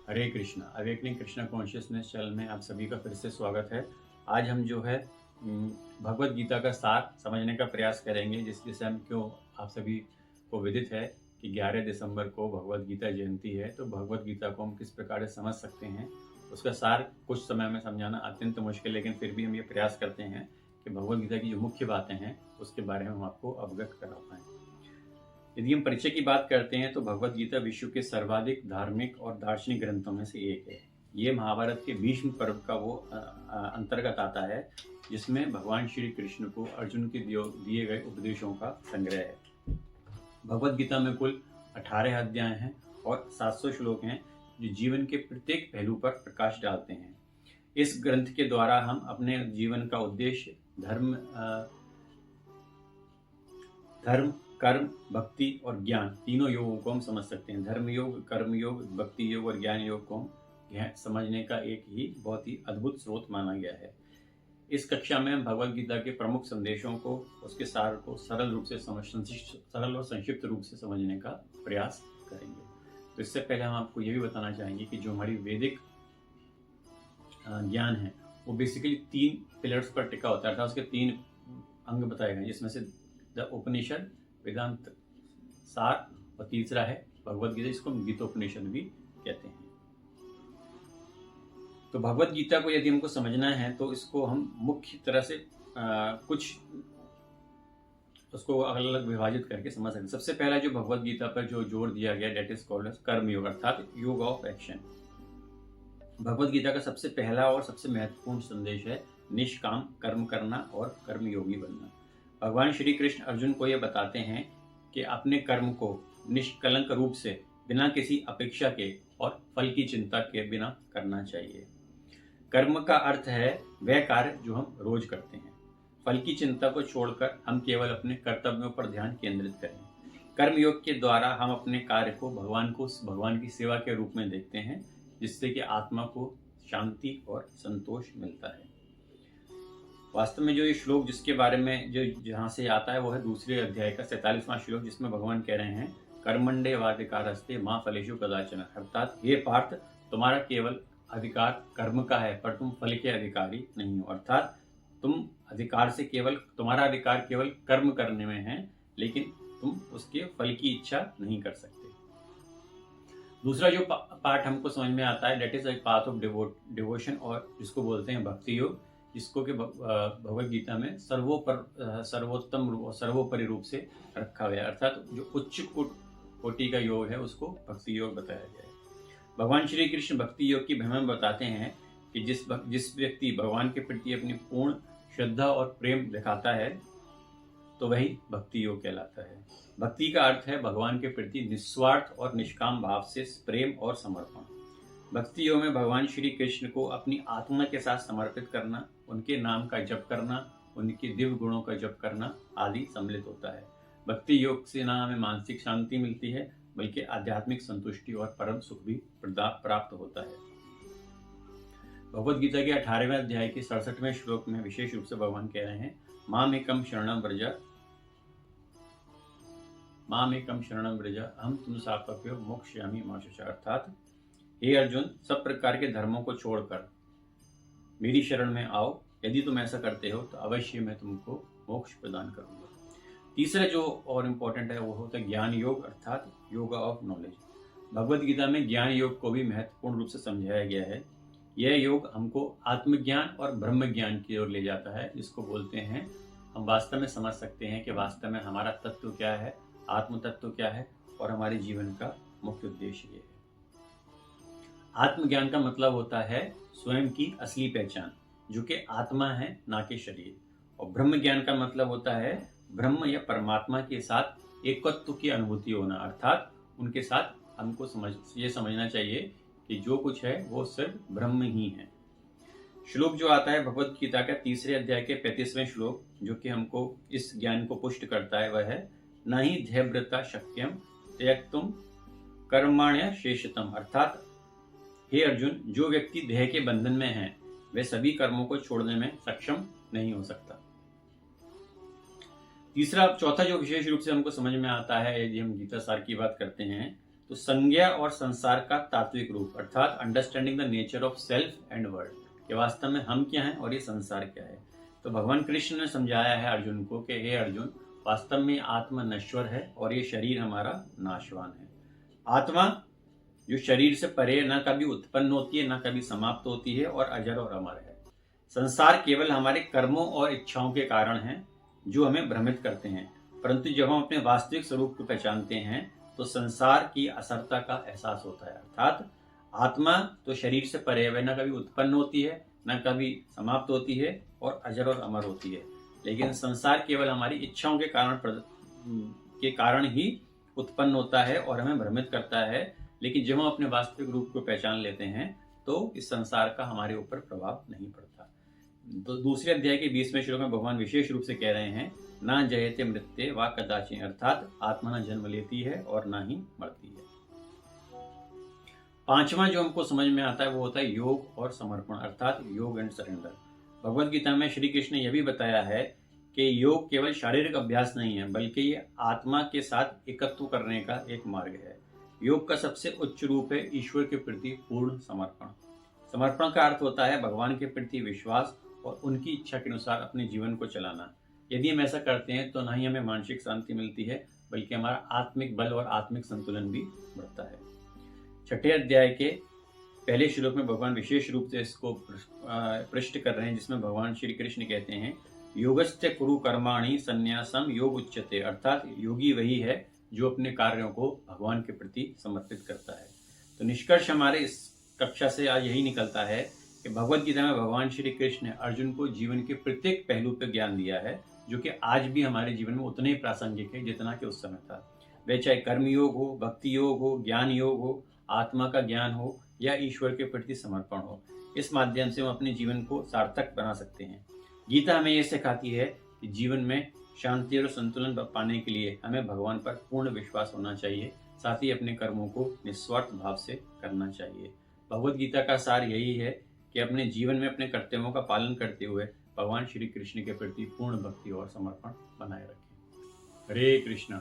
हरे Krishna. Awakening Krishna consciousness channel में आप सभी का फिर से स्वागत है। आज हम जो है भगवत गीता का सार समझने का प्रयास करेंगे, जिससे हम क्यों आप सभी को विदित है कि 11 दिसंबर को भगवत गीता जयंती है। तो भगवत गीता को हम किस प्रकार से समझ सकते हैं, उसका सार कुछ समय में समझाना अत्यंत मुश्किल, लेकिन फिर भी हम ये प्रयास करते हैं कि भगवत गीता की जो मुख्य बातें हैं उसके बारे में हम आपको अवगत करा पाएँ। यदि हम परिचय की बात करते हैं तो भगवत गीता विश्व के सर्वाधिक धार्मिक और दार्शनिक ग्रंथों में से एक है। ये महाभारत के भीष्म पर्व का वो अंतर्गत आता है, जिसमें भगवान श्री कृष्ण को अर्जुन के दिए गए उपदेशों का संग्रह है। भगवत गीता में कुल 18 अध्याय हैं और 700 श्लोक हैं, जो जीवन के प्रत्येक पहलू पर प्रकाश डालते हैं। इस ग्रंथ के द्वारा हम अपने जीवन का उद्देश्य, धर्म, कर्म, भक्ति और ज्ञान तीनों योगों को हम समझ सकते हैं। धर्म योग, कर्म योग, भक्ति योग और ज्ञान योग को समझने का एक ही बहुत ही अद्भुत स्रोत माना गया है। इस कक्षा में हम भगवत गीता के प्रमुख संदेशों को, उसके सार को सरल और संक्षिप्त रूप से समझने का प्रयास करेंगे। तो इससे पहले हम आपको ये भी बताना चाहेंगे कि जो हमारी वैदिक ज्ञान है वो बेसिकली 3 पिलर्स पर टिका होता है, अर्थात उसके 3 अंग बताए गए, जिसमें से द उपनिषद, वेदांत सार और तीसरा है भगवत गीता, जिसको हम गीतोपनिषद भी कहते हैं। तो भगवत गीता को यदि हमको समझना है तो इसको हम मुख्य तरह से कुछ उसको अलग अलग विभाजित करके समझ सकते हैं। सबसे पहला जो भगवत गीता पर जो जोर दिया गया, डेट इज कॉल्ड एज कर्म योग, अर्थात योग ऑफ एक्शन। भगवत गीता का सबसे पहला और सबसे महत्वपूर्ण संदेश है निष्काम कर्म करना और कर्मयोगी बनना। भगवान श्री कृष्ण अर्जुन को यह बताते हैं कि अपने कर्म को निष्कलंक रूप से, बिना किसी अपेक्षा के और फल की चिंता के बिना करना चाहिए। कर्म का अर्थ है वह कार्य जो हम रोज करते हैं। फल की चिंता को छोड़कर हम केवल अपने कर्तव्यों पर ध्यान केंद्रित करें। कर्मयोग के द्वारा हम अपने कार्य को भगवान की सेवा के रूप में देखते हैं, जिससे कि आत्मा को शांति और संतोष मिलता है। वास्तव में जो ये श्लोक जिसके बारे में जो जहाँ से आता है वो है दूसरे अध्याय का 47वां श्लोक, जिसमें भगवान कह रहे हैं कर्मंडे वाधिकारस्ते मां फलेषु कदाचन, अर्थात हे पार्थ, तुम्हारा केवल अधिकार कर्म का है पर तुम फल के अधिकारी नहीं हो। अर्थात तुम्हारा अधिकार केवल कर्म करने में है, लेकिन तुम उसके फल की इच्छा नहीं कर सकते। दूसरा जो पार्ट हमको समझ में आता है, that is a path of devotion, और जिसको बोलते हैं भक्ति योग, जिसको कि भगवत गीता में सर्वोत्तम और सर्वोपरि रूप से रखा गया है, अर्थात जो उच्च कोटि का योग है उसको भक्ति योग बताया गया है। भगवान श्री कृष्ण भक्ति योग की महिमा बताते हैं कि जिस व्यक्ति भगवान के प्रति अपनी पूर्ण श्रद्धा और प्रेम दिखाता है तो वही भक्ति योग कहलाता है। भक्ति का अर्थ है भगवान के प्रति निस्वार्थ और निष्काम भाव से प्रेम और समर्पण। भक्ति योग में भगवान श्री कृष्ण को अपनी आत्मा के साथ समर्पित करना, उनके नाम का जप करना, उनके दिव्य गुणों का जप करना आदि सम्मिलित होता है। भक्ति योग से ना हमें मानसिक शांति मिलती है, बल्कि आध्यात्मिक संतुष्टि और परम सुख भी प्राप्त होता है। भगवत गीता के 18वें अध्याय के 67वें श्लोक में विशेष रूप से भगवान कह रहे हैं माम एकम शरणम व्रज हम तुम साप्यो मोक्षयामि मा शुचा, अर्थात हे अर्जुन, सब प्रकार के धर्मों को छोड़कर मेरी शरण में आओ। यदि तुम ऐसा करते हो तो अवश्य मैं तुमको मोक्ष प्रदान करूंगा। तीसरा जो और इम्पोर्टेंट है वो होता है ज्ञान योग, अर्थात योगा ऑफ नॉलेज। भगवत गीता में ज्ञान योग को भी महत्वपूर्ण रूप से समझाया गया है। यह योग हमको आत्मज्ञान और ब्रह्म ज्ञान की ओर ले जाता है, जिसको बोलते हैं हम वास्तव में समझ सकते हैं कि वास्तव में हमारा तत्व क्या है, आत्म तत्व क्या है और हमारे जीवन का मुख्य उद्देश्य ये है। आत्मज्ञान का मतलब होता है स्वयं की असली पहचान, जो कि आत्मा है, ना कि शरीर। और ब्रह्म ज्ञान का मतलब होता है ब्रह्म या परमात्मा के साथ एकत्व की अनुभूति होना, अर्थात उनके साथ हमको ये समझना चाहिए कि जो कुछ है वो सिर्फ ब्रह्म ही है। श्लोक जो आता है भगवत गीता का तीसरे अध्याय के 35वें श्लोक, जो कि हमको इस ज्ञान को पुष्ट करता है, वह है न ही ध्यव्रता शक्यम त्यक्तुम कर्मण्य शेषतम, अर्थात हे अर्जुन, जो व्यक्ति देह के बंधन में है वह सभी कर्मों को छोड़ने में सक्षम नहीं हो सकता। चौथा जो विशेष रूप से हमको समझ में आता है, यदि हम गीता सार की बात करते हैं, तो तो संज्ञा और संसार का तात्विक रूप अर्थात understanding the nature of self and world, कि वास्तव में हम क्या हैं और ये संसार क्या है। तो भगवान कृष्ण ने समझाया है अर्जुन को कि हे अर्जुन, वास्तव में आत्मा नश्वर है और ये शरीर हमारा नाशवान है। आत्मा जो शरीर से परे न कभी उत्पन्न होती है, न कभी समाप्त होती है और अजर और अमर है। संसार केवल हमारे कर्मों और इच्छाओं के कारण हैं जो हमें भ्रमित करते हैं, परंतु जब हम अपने वास्तविक स्वरूप को पहचानते हैं तो संसार की असरता का एहसास होता है। अर्थात आत्मा तो शरीर से परे है, न कभी उत्पन्न होती है, न कभी समाप्त होती है और अजर और अमर होती है, लेकिन संसार केवल हमारी इच्छाओं के कारण ही उत्पन्न होता है और हमें भ्रमित करता है। लेकिन जब हम अपने वास्तविक रूप को पहचान लेते हैं तो इस संसार का हमारे ऊपर प्रभाव नहीं पड़ता। तो दूसरे अध्याय के 20वें श्लोक में भगवान विशेष रूप से कह रहे हैं, ना जयते मृत्ये वा कदाचि, अर्थात आत्मा न जन्म लेती है और ना ही मरती है। पांचवा जो हमको समझ में आता है वो होता है योग और समर्पण, अर्थात योग एंड सरेंडर। भगवद गीता में श्री कृष्ण ने यह भी बताया है कि योग केवल शारीरिक अभ्यास नहीं है, बल्कि ये आत्मा के साथ एकत्व करने का एक मार्ग है। योग का सबसे उच्च रूप है ईश्वर के प्रति पूर्ण समर्पण। समर्पण का अर्थ होता है भगवान के प्रति विश्वास और उनकी इच्छा के अनुसार अपने जीवन को चलाना। यदि हम ऐसा करते हैं तो न ही हमें मानसिक शांति मिलती है, बल्कि हमारा आत्मिक बल और आत्मिक संतुलन भी बढ़ता है। छठे अध्याय के पहले श्लोक में भगवान विशेष रूप से इसको पृष्ठ कर रहे हैं, जिसमें भगवान श्री कृष्ण कहते हैं, योगस्त्य कुरु कर्माणि संन्यासम योग उच्यते, अर्थात योगी वही है जो अपने कार्यों को भगवान के प्रति समर्पित करता है। तो निष्कर्ष हमारे इस कक्षा से आज यही निकलता है कि भगवद गीता में भगवान श्री कृष्ण ने अर्जुन को जीवन के प्रत्येक पहलू पर ज्ञान दिया है, जो कि आज भी हमारे जीवन में उतना ही प्रासंगिक है जितना कि उस समय था। वह चाहे कर्म योग हो, भक्ति योग हो, ज्ञान योग हो, आत्मा का ज्ञान हो या ईश्वर के प्रति समर्पण हो, इस माध्यम से हम अपने जीवन को सार्थक बना सकते हैं। गीता हमें यह सिखाती है कि जीवन में शांति और संतुलन पाने के लिए हमें भगवान पर पूर्ण विश्वास होना चाहिए, साथ ही अपने कर्मों को निस्वार्थ भाव से करना चाहिए। भगवद गीता का सार यही है कि अपने जीवन में अपने कर्तव्यों का पालन करते हुए भगवान श्री कृष्ण के प्रति पूर्ण भक्ति और समर्पण बनाए रखें। हरे कृष्ण।